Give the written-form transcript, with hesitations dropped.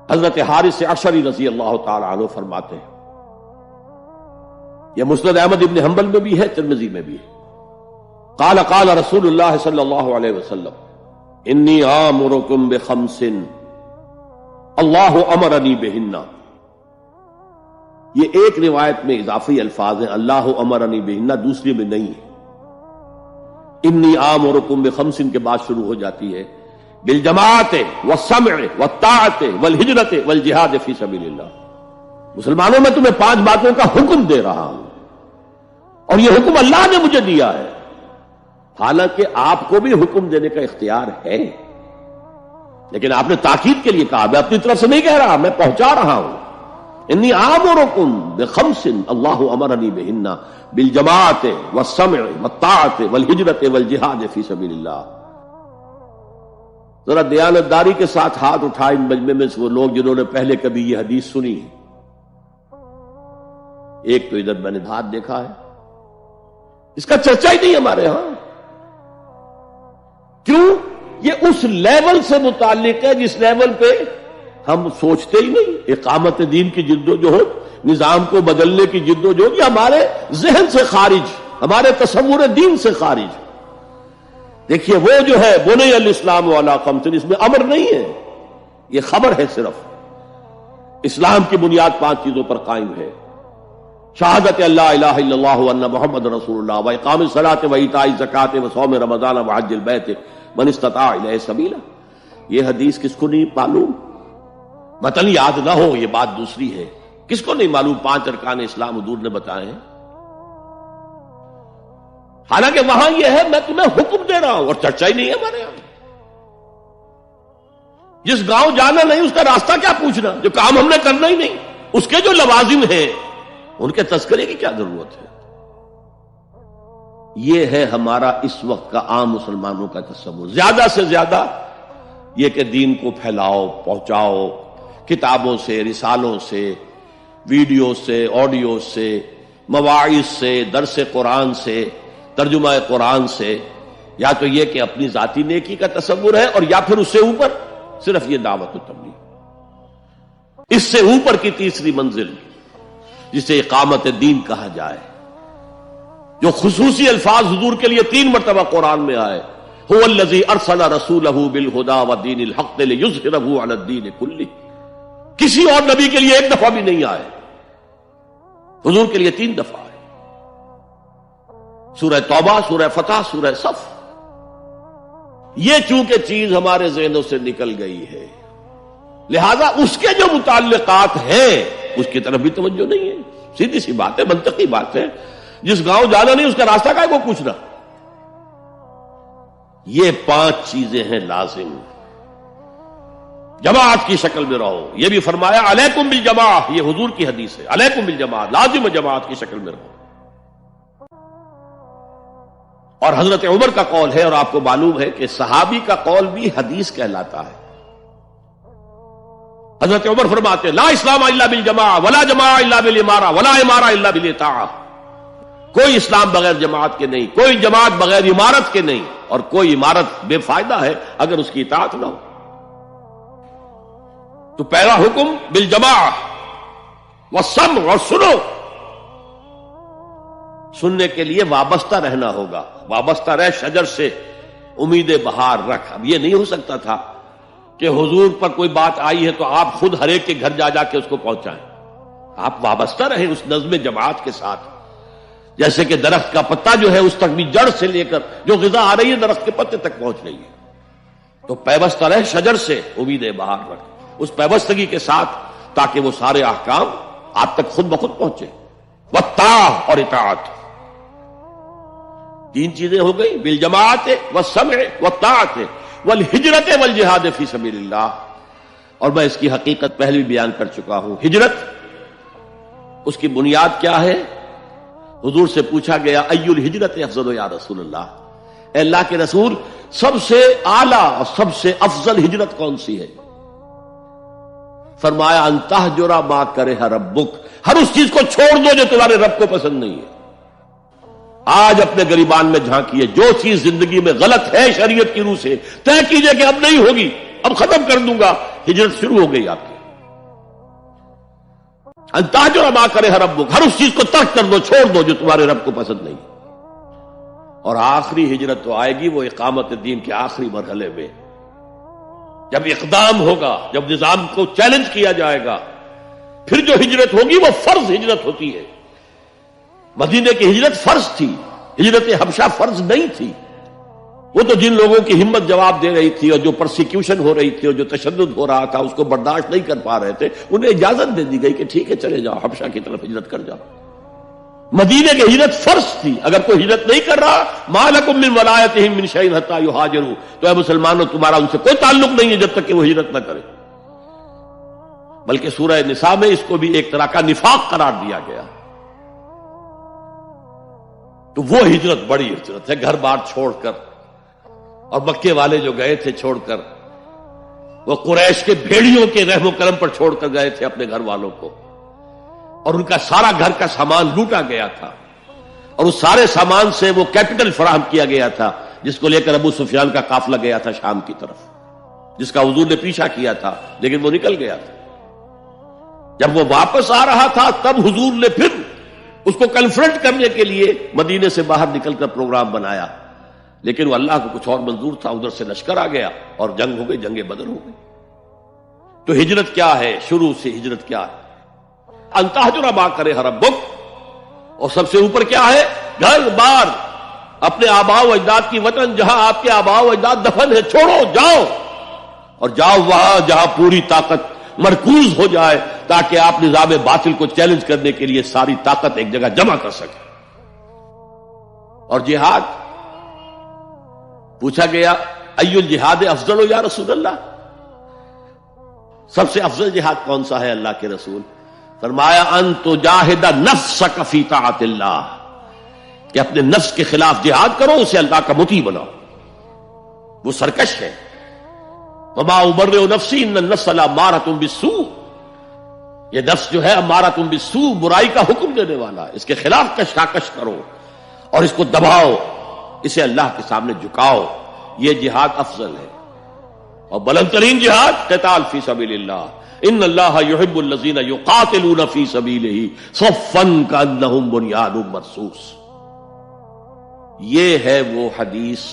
حضرت حارث عشری رضی اللہ تعالی عنہ فرماتے ہیں، یہ مسند احمد ابن حنبل میں بھی ہے، ترمذی میں بھی ہے، قال قال رسول اللہ صلی اللہ علیہ وسلم انی آمرکم بخمس اللہ امرنی بہن۔ یہ ایک روایت میں اضافی الفاظ ہیں، اللہ امرنی بہن، دوسری میں نہیں ہے۔ انی آمرکم بخمس کے بعد شروع ہو جاتی ہے بالجماعت والسمع والطاعت والہجرت والجہاد فی سبیل اللہ۔ مسلمانوں میں تمہیں 5 باتوں کا حکم دے رہا ہوں، اور یہ حکم اللہ نے مجھے دیا ہے، حالانکہ آپ کو بھی حکم دینے کا اختیار ہے، لیکن آپ نے تاکید کے لیے کہا، میں اپنی طرف سے نہیں کہہ رہا، میں پہنچا رہا ہوں۔ انی آمرکم بخمس اللہ امرنی بہن بالجماعت والسمع والطاعت والہجرت والجہاد فی سبیل اللہ۔ ذرا دیانتداری کے ساتھ ہاتھ اٹھائیں ان مجمع میں سے وہ لوگ جنہوں نے پہلے کبھی یہ حدیث سنی ہے۔ ایک تو ادھر میں نے ہاتھ دیکھا ہے، اس کا چرچا ہی نہیں ہمارے ہاں۔ کیوں؟ یہ اس لیول سے متعلق ہے جس لیول پہ ہم سوچتے ہی نہیں۔ اقامت دین کی جدوجہد، نظام کو بدلنے کی جدوجہد، یہ ہمارے ذہن سے خارج، ہمارے تصور دین سے خارج۔ دیکھیے وہ جو ہے بنی الاسلام علی خمس، اس میں امر نہیں ہے، یہ خبر ہے صرف۔ اسلام کی بنیاد 5 چیزوں پر قائم ہے، شہادت اللہ الہ الا اللہ وان محمد رسول اللہ، واقام الصلاۃ وایتاء الزکوٰۃ وصوم رمضان وحج البیت من استطاع الیہ سبیلا۔ یہ حدیث کس کو نہیں معلوم؟ متن یاد نہ ہو یہ بات دوسری ہے، کس کو نہیں معلوم 5 ارکان اسلام حضور نے بتائے ہیں؟ حالانکہ وہاں یہ ہے میں تمہیں حکم دے رہا ہوں، اور چرچا ہی نہیں ہے ہمارے یہاں۔ جس گاؤں جانا نہیں اس کا راستہ کیا پوچھنا؟ جو کام ہم نے کرنا ہی نہیں، اس کے جو لوازم ہیں ان کے تذکرے کی کیا ضرورت ہے؟ یہ ہے ہمارا اس وقت کا عام مسلمانوں کا تصور۔ زیادہ سے زیادہ یہ کہ دین کو پھیلاؤ، پہنچاؤ، کتابوں سے، رسالوں سے، ویڈیو سے، آڈیو سے، مواعظ سے، درس قرآن سے، ترجمہ قرآن سے، یا تو یہ کہ اپنی ذاتی نیکی کا تصور ہے، اور یا پھر اس سے اوپر صرف یہ دعوت و تبلیغ۔ اس سے اوپر کی تیسری منزل جسے اقامت دین کہا جائے، جو خصوصی الفاظ حضور کے لیے 3 مرتبہ قرآن میں آئے، هو الذی ارسل رسولہ بالہدی ودین الحق لیظہرہ علی الدین کلہ۔ کسی اور نبی کے لیے 1 دفعہ بھی نہیں آئے، حضور کے لیے 3 دفعہ آئے، سورہ توبہ، سورہ فتح، سورہ صف۔ یہ چونکہ چیز ہمارے ذہنوں سے نکل گئی ہے، لہذا اس کے جو متعلقات ہیں اس کی طرف بھی توجہ نہیں ہے۔ سیدھی سی بات ہے، منطقی بات ہے، جس گاؤں جانا نہیں اس کا راستہ کائے کو پوچھنا؟ یہ 5 چیزیں ہیں لازم۔ جماعت کی شکل میں رہو، یہ بھی فرمایا علیکم بالجماع، یہ حضور کی حدیث ہے، علیکم بالجماع، لازم جماعت کی شکل میں رہو۔ اور حضرت عمر کا قول ہے، اور آپ کو معلوم ہے کہ صحابی کا قول بھی حدیث کہلاتا ہے۔ حضرت عمر فرماتے لا اسلام الا بالجماع ولا جماع الا بالامارہ ولا امارہ الا بالاطاعہ۔ کوئی اسلام بغیر جماعت کے نہیں، کوئی جماعت بغیر عمارت کے نہیں، اور کوئی عمارت بے فائدہ ہے اگر اس کی اطاعت نہ ہو۔ تو پہلا حکم بالجماع والسمع، اور سننے کے لیے وابستہ رہنا ہوگا، وابستہ رہ شجر سے امید بہار رکھ۔ اب یہ نہیں ہو سکتا تھا کہ حضور پر کوئی بات آئی ہے تو آپ خود ہر ایک کے گھر جا جا کے اس کو پہنچائیں۔ آپ وابستہ رہیں اس نظم جماعت کے ساتھ، جیسے کہ درخت کا پتا جو ہے اس تک بھی جڑ سے لے کر جو غذا آ رہی ہے درخت کے پتے تک پہنچ رہی ہے۔ تو پیوستہ رہ شجر سے امید بہار رکھ، اس پیوستگی کے ساتھ، تاکہ وہ سارے احکام آپ تک خود بخود پہنچے۔ والطاعہ، اور اطاعت۔ 3 چیزیں ہو گئی، بالجماعت والسمع والطاعت والہجرت والجہاد فی سبیل اللہ۔ اور میں اس کی حقیقت پہلے بھی بیان کر چکا ہوں۔ ہجرت، اس کی بنیاد کیا ہے؟ حضور سے پوچھا گیا ای الہجرت افضل یا رسول اللہ، اے اللہ کے رسول سب سے اعلیٰ اور سب سے افضل ہجرت کون سی ہے؟ فرمایا ان تہجر ما کرہ ربک، ہر اس چیز کو چھوڑ دو جو تمہارے رب کو پسند نہیں ہے۔ آج اپنے گریبان میں جھانکیے، جو چیز زندگی میں غلط ہے شریعت کی روح سے طے کیجئے کہ اب نہیں ہوگی، اب ختم کر دوں گا، ہجرت شروع ہو گئی آپ کی۔ ان تہجر ما کرہ ربک، ہر اس چیز کو ترک کر دو، چھوڑ دو جو تمہارے رب کو پسند نہیں۔ اور آخری ہجرت تو آئے گی وہ اقامت دین کے آخری مرحلے میں، جب اقدام ہوگا، جب نظام کو چیلنج کیا جائے گا، پھر جو ہجرت ہوگی وہ فرض ہجرت ہوتی ہے۔ مدینے کی ہجرت فرض تھی، ہجرت حبشہ فرض نہیں تھی۔ وہ تو جن لوگوں کی ہمت جواب دے رہی تھی اور جو پرسیکیوشن ہو رہی تھی اور جو تشدد ہو رہا تھا اس کو برداشت نہیں کر پا رہے تھے، انہیں اجازت دے دی گئی کہ ٹھیک ہے چلے جاؤ، حبشہ کی طرف ہجرت کر جاؤ۔ مدینے کی ہجرت فرض تھی، اگر کوئی ہجرت نہیں کر رہا، ما لکم من ولایتہم من شیء حتی یہاجروا، تو اے مسلمانوں تمہارا ان سے کوئی تعلق نہیں ہے جب تک کہ وہ ہجرت نہ کرے۔ بلکہ سورہ نساء میں اس کو بھی ایک طرح کا نفاق قرار دیا گیا۔ تو وہ ہجرت بڑی ہجرت ہے، گھر بار چھوڑ کر، اور مکے والے جو گئے تھے چھوڑ کر، وہ قریش کے بھیڑیوں کے رحم و کرم پر چھوڑ کر گئے تھے اپنے گھر والوں کو، اور ان کا سارا گھر کا سامان لوٹا گیا تھا، اور اس سارے سامان سے وہ کیپٹل فراہم کیا گیا تھا جس کو لے کر ابو سفیان کا قافلہ گیا تھا شام کی طرف، جس کا حضور نے پیچھا کیا تھا لیکن وہ نکل گیا تھا۔ جب وہ واپس آ رہا تھا تب حضور نے پھر اس کو کنفرنٹ کرنے کے لیے مدینے سے باہر نکل کر پروگرام بنایا، لیکن وہ اللہ کو کچھ اور منظور تھا، ادھر سے لشکر آ گیا اور جنگ ہو گئی، جنگ بدر ہو گئی۔ تو ہجرت کیا ہے؟ شروع سے ہجرت کیا ہے؟ ان تہجر ما کرہ ربک، اور سب سے اوپر کیا ہے؟ گھر بار، اپنے آباء و اجداد کی وطن جہاں آپ کے آباء و اجداد دفن ہے، چھوڑو، جاؤ، اور جاؤ وہاں جہاں پوری طاقت مرکوز ہو جائے تاکہ آپ نظام باطل کو چیلنج کرنے کے لیے ساری طاقت ایک جگہ جمع کر سکیں۔ اور جہاد پوچھا گیا ای الجہاد افضل یا رسول اللہ، سب سے افضل جہاد کون سا ہے اللہ کے رسول؟ فرمایا ان تجاہد نفسک فی طاعت اللہ، کہ اپنے نفس کے خلاف جہاد کرو، اسے اللہ کا مطیع بناؤ۔ وہ سرکش ہے، وما ابرئ نفسی ان النفس لامارۃ بالسوء، یہ نفس جو ہے امارۃ بالسوء، برائی کا حکم دینے والا، اس کے خلاف کشاکش کرو اور اس کو دباؤ، اسے اللہ کے سامنے جھکاؤ، یہ جہاد افضل ہے۔ اور بلند ترین جہاد قتال فی سبیل اللہ، ان اللہ یحب الذین یقاتلون فی سبیلہ صفا کانہم بنیان مرصوص۔ یہ ہے وہ حدیث